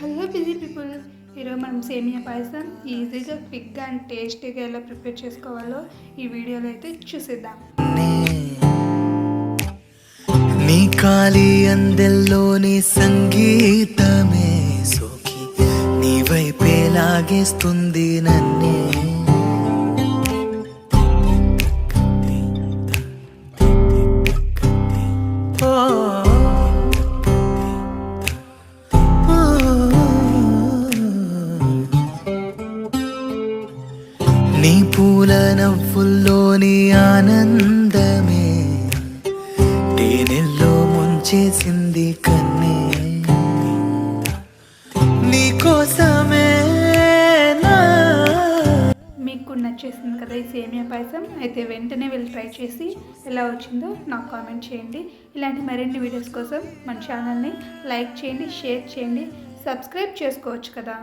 Hello busy people, ఈరోజు మనం సేమియా పాయసం ఈజీగా క్విక్గా అండ్ టేస్టీగా ఎలా ప్రిపేర్ చేసుకోవాలో ఈ వీడియోలో అయితే చూసేద్దాం. నీ కాలి అందెల్లోని సంగీతమే సోకి నీ వైపే లాగేస్తుంది నన్నే. నీ పూల నవ్వుల్లోని ఆనందమే తేనెల్లో ముంచేసింది కన్నే. నీ కోసమే మీకు నచ్చేసింది కదా ఈ సేమియా పాయసం? అయితే వెంటనే వెళ్ళి ట్రై చేసి ఎలా వచ్చిందో నాకు కామెంట్ చేయండి. ఇలాంటి మరిన్ని వీడియోస్ కోసం మన ఛానల్ని లైక్ చేయండి, షేర్ చేయండి, సబ్స్క్రైబ్ చేసుకోవచ్చు కదా.